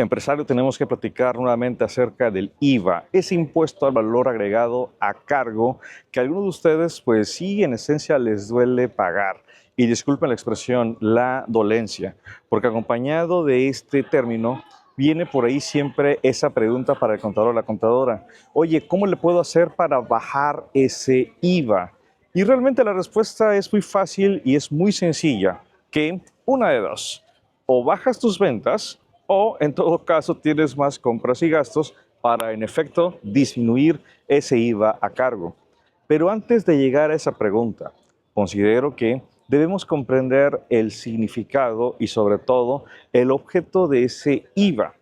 Empresario, tenemos que platicar nuevamente acerca del IVA, ese impuesto al valor agregado a cargo que a algunos de ustedes, pues sí, en esencia les duele pagar. Y disculpen la expresión, la dolencia, porque acompañado de este término viene por ahí siempre esa pregunta para el contador o la contadora. Oye, ¿cómo le puedo hacer para bajar ese IVA? Y realmente la respuesta es muy fácil y es muy sencilla, que una de dos, o bajas tus ventas, o en todo caso tienes más compras y gastos para en efecto disminuir ese IVA a cargo. Pero antes de llegar a esa pregunta, considero que debemos comprender el significado y sobre todo el objeto de ese IVA.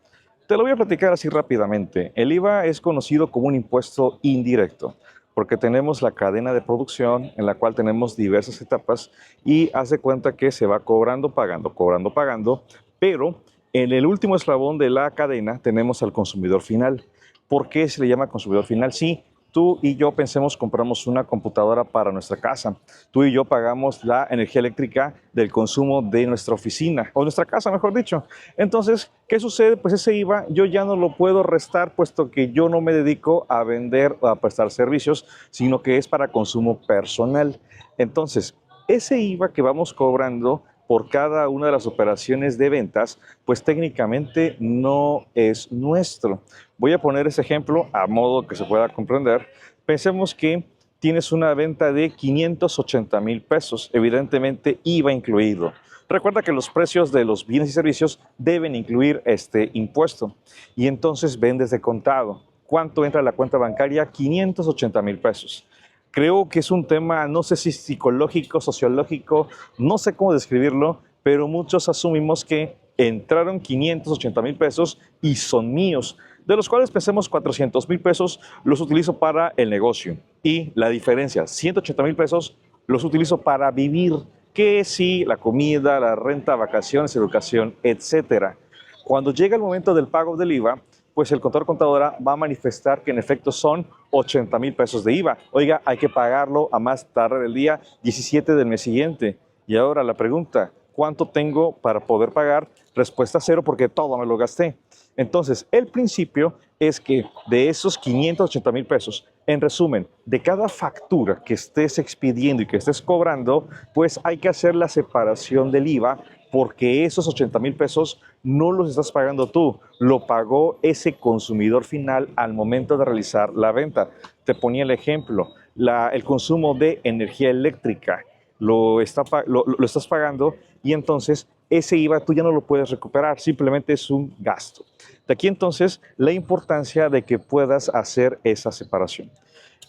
Te lo voy a platicar así rápidamente. El IVA es conocido como un impuesto indirecto porque tenemos la cadena de producción en la cual tenemos diversas etapas y haz de cuenta que se va cobrando, pagando, pero en el último eslabón de la cadena tenemos al consumidor final. ¿Por qué se le llama consumidor final? Sí, tú y yo pensemos, compramos una computadora para nuestra casa. Tú y yo pagamos la energía eléctrica del consumo de nuestra oficina, o nuestra casa, mejor dicho. Entonces, ¿qué sucede? Pues ese IVA yo ya no lo puedo restar, puesto que yo no me dedico a vender o a prestar servicios, sino que es para consumo personal. Entonces, ese IVA que vamos cobrando por cada una de las operaciones de ventas, pues técnicamente no es nuestro. Voy a poner ese ejemplo a modo que se pueda comprender. Pensemos que tienes una venta de 580,000 pesos, evidentemente IVA incluido. Recuerda que los precios de los bienes y servicios deben incluir este impuesto y entonces vendes de contado. ¿Cuánto entra a la cuenta bancaria? 580,000 pesos. Creo que es un tema, no sé si psicológico, sociológico, no sé cómo describirlo, pero muchos asumimos que entraron 580,000 pesos y son míos, de los cuales pensemos 400,000 pesos los utilizo para el negocio y la diferencia, 180,000 pesos los utilizo para vivir, que sí, la comida, la renta, vacaciones, educación, etcétera. Cuando llega el momento del pago del IVA, pues el contador o contadora va a manifestar que en efecto son 80,000 pesos de IVA. Oiga, hay que pagarlo a más tarde del día 17 del mes siguiente. Y ahora la pregunta, ¿cuánto tengo para poder pagar? Respuesta cero, porque todo me lo gasté. Entonces, el principio es que de esos 580,000 pesos, en resumen, de cada factura que estés expidiendo y que estés cobrando, pues hay que hacer la separación del IVA, porque esos 80,000 pesos no los estás pagando tú, lo pagó ese consumidor final al momento de realizar la venta. Te ponía el ejemplo, el consumo de energía eléctrica lo estás pagando y entonces ese IVA tú ya no lo puedes recuperar, simplemente es un gasto. De aquí entonces la importancia de que puedas hacer esa separación.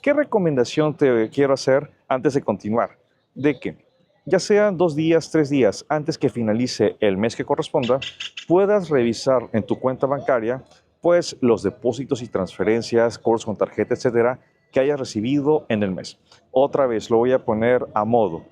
¿Qué recomendación te quiero hacer antes de continuar? De que ya sean 2 días, 3 días antes que finalice el mes que corresponda, puedas revisar en tu cuenta bancaria pues los depósitos y transferencias, cobros con tarjeta, etcétera, que hayas recibido en el mes. Otra vez lo voy a poner a modo.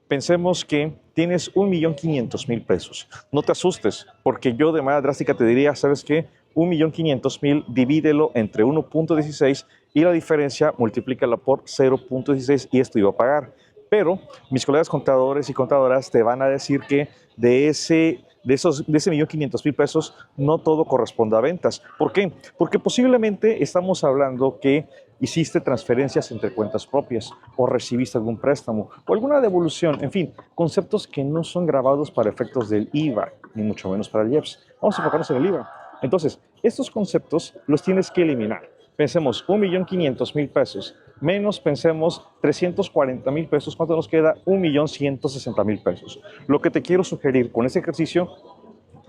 Pensemos que tienes 1,500,000 pesos. No te asustes, porque yo de manera drástica te diría, ¿sabes qué? 1,500,000, divídelo entre 1,16 y la diferencia multiplícala por 0,16 y esto iba a pagar. Pero mis colegas contadores y contadoras te van a decir que de ese 1,500,000 pesos no todo corresponde a ventas. ¿Por qué? Porque posiblemente estamos hablando que hiciste transferencias entre cuentas propias o recibiste algún préstamo o alguna devolución, en fin, conceptos que no son grabados para efectos del IVA, ni mucho menos para el IEPS. Vamos a enfocarnos en el IVA. Entonces, estos conceptos los tienes que eliminar. Pensemos 1,500,000 pesos, menos pensemos 340,000 pesos, ¿cuánto nos queda? 1,160,000 pesos. Lo que te quiero sugerir con este ejercicio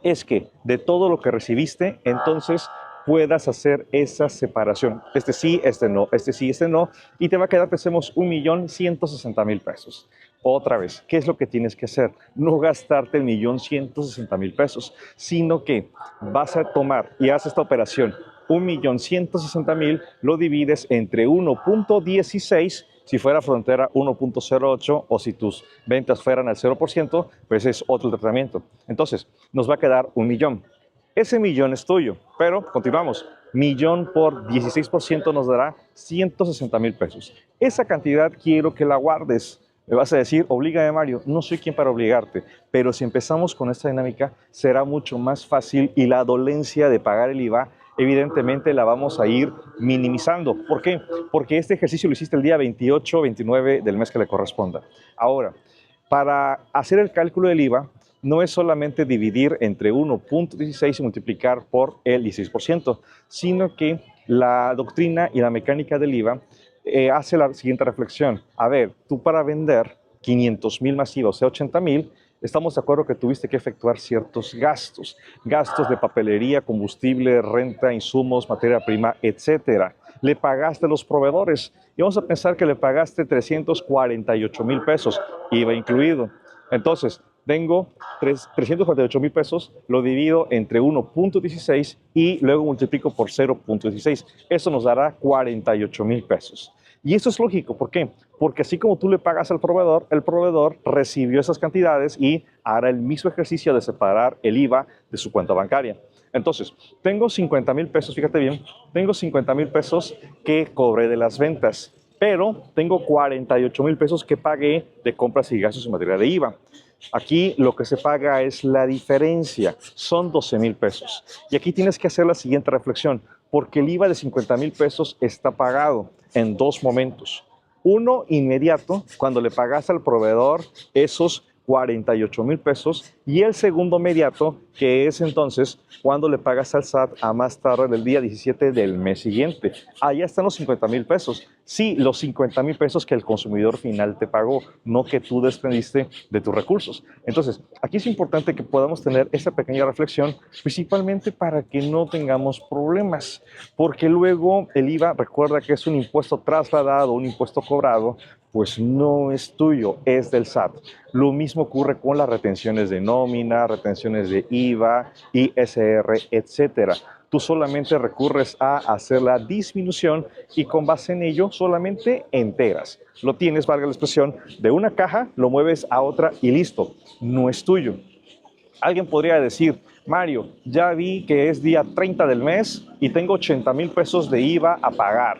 es que de todo lo que recibiste, entonces puedas hacer esa separación. Este sí, este no, este sí, este no, y te va a quedar, pensemos, 1,160,000 pesos. Otra vez, ¿qué es lo que tienes que hacer? No gastarte el 1,160,000 pesos, sino que vas a tomar y haces esta operación. 1,160,000 lo divides entre 1,16, si fuera frontera 1,08 o si tus ventas fueran al 0%, pues es otro tratamiento. Entonces, nos va a quedar 1,000,000. Ese millón es tuyo, pero continuamos. Millón por 16% nos dará 160,000 pesos. Esa cantidad quiero que la guardes. Me vas a decir, oblígame Mario, no soy quien para obligarte, pero si empezamos con esta dinámica será mucho más fácil y la dolencia de pagar el IVA evidentemente la vamos a ir minimizando. ¿Por qué? Porque este ejercicio lo hiciste el día 28, 29 del mes que le corresponda. Ahora, para hacer el cálculo del IVA, no es solamente dividir entre 1.16 y multiplicar por el 16%, sino que la doctrina y la mecánica del IVA hace la siguiente reflexión. A ver, tú para vender 500,000 más IVA, o sea, 80,000, estamos de acuerdo que tuviste que efectuar ciertos gastos. Gastos de papelería, combustible, renta, insumos, materia prima, etcétera. Le pagaste a los proveedores y vamos a pensar que le pagaste 348,000 pesos, IVA incluido. Entonces, tengo 348,000 pesos, lo divido entre 1.16 y luego multiplico por 0.16. Eso nos dará 48,000 pesos. Y eso es lógico, ¿por qué? Porque así como tú le pagas al proveedor, el proveedor recibió esas cantidades y hará el mismo ejercicio de separar el IVA de su cuenta bancaria. Entonces, tengo 50,000 pesos, fíjate bien, tengo 50,000 pesos que cobré de las ventas, pero tengo 48,000 pesos que pagué de compras y gastos en materia de IVA. Aquí lo que se paga es la diferencia, son 12,000 pesos. Y aquí tienes que hacer la siguiente reflexión, porque el IVA de 50,000 pesos está pagado en dos momentos. Uno inmediato, cuando le pagas al proveedor esos 48,000 pesos, y el segundo inmediato, que es entonces cuando le pagas al SAT a más tarde del día 17 del mes siguiente. Allá están los 50,000 pesos. Sí, los 50,000 pesos que el consumidor final te pagó, no que tú desprendiste de tus recursos. Entonces, aquí es importante que podamos tener esta pequeña reflexión, principalmente para que no tengamos problemas, porque luego el IVA, recuerda que es un impuesto trasladado, un impuesto cobrado, pues no es tuyo, es del SAT. Lo mismo ocurre con las retenciones de nómina, retenciones de IVA, ISR, etcétera. Tú solamente recurres a hacer la disminución y con base en ello solamente enteras. Lo tienes, valga la expresión, de una caja, lo mueves a otra y listo, no es tuyo. Alguien podría decir, Mario, ya vi que es día 30 del mes y tengo 80,000 pesos de IVA a pagar.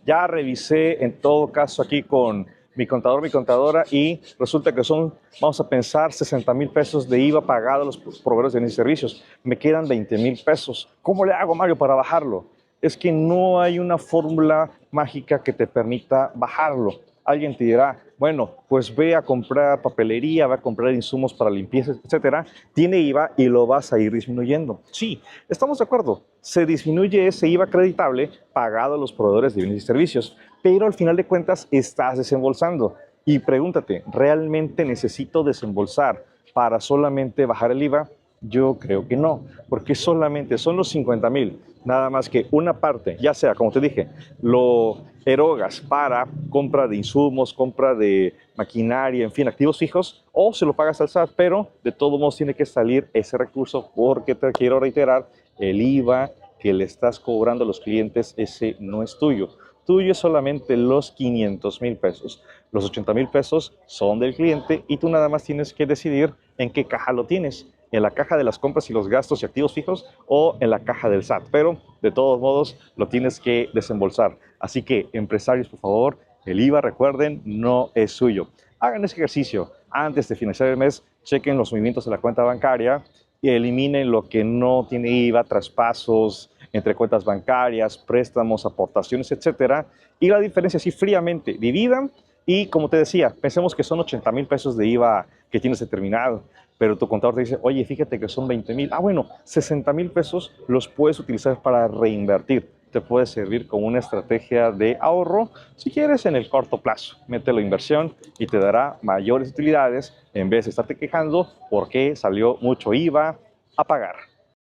Ya revisé en todo caso aquí con mi contador, mi contadora, y resulta que son, vamos a pensar, 60,000 pesos de IVA pagado a los proveedores de mis servicios. Me quedan 20,000 pesos. ¿Cómo le hago, Mario, para bajarlo? Es que no hay una fórmula mágica que te permita bajarlo. Alguien te dirá, bueno, pues ve a comprar papelería, va a comprar insumos para limpieza, etcétera. Tiene IVA y lo vas a ir disminuyendo. Sí, estamos de acuerdo. Se disminuye ese IVA acreditable pagado a los proveedores de bienes y servicios, pero al final de cuentas estás desembolsando. Y pregúntate, ¿realmente necesito desembolsar para solamente bajar el IVA? Yo creo que no, porque solamente son los 50,000, nada más que una parte, ya sea, como te dije, lo erogas para compra de insumos, compra de maquinaria, en fin, activos fijos, o se lo pagas al SAT, pero de todos modos tiene que salir ese recurso, porque te quiero reiterar, el IVA que le estás cobrando a los clientes, ese no es tuyo. Tuyo es solamente los 500,000 pesos. Los 80,000 pesos son del cliente y tú nada más tienes que decidir en qué caja lo tienes, en la caja de las compras y los gastos y activos fijos o en la caja del SAT, pero de todos modos lo tienes que desembolsar. Así que, empresarios, por favor, el IVA, recuerden, no es suyo. Hagan ese ejercicio antes de finalizar el mes, chequen los movimientos de la cuenta bancaria y eliminen lo que no tiene IVA, traspasos entre cuentas bancarias, préstamos, aportaciones, etcétera. Y la diferencia, así fríamente, dividan y, como te decía, pensemos que son 80,000 pesos de IVA que tienes determinado, pero tu contador te dice, oye, fíjate que son 20,000. Ah, bueno, 60,000 pesos los puedes utilizar para reinvertir. Te puede servir como una estrategia de ahorro, si quieres, en el corto plazo. Mételo en inversión y te dará mayores utilidades en vez de estarte quejando porque salió mucho IVA a pagar.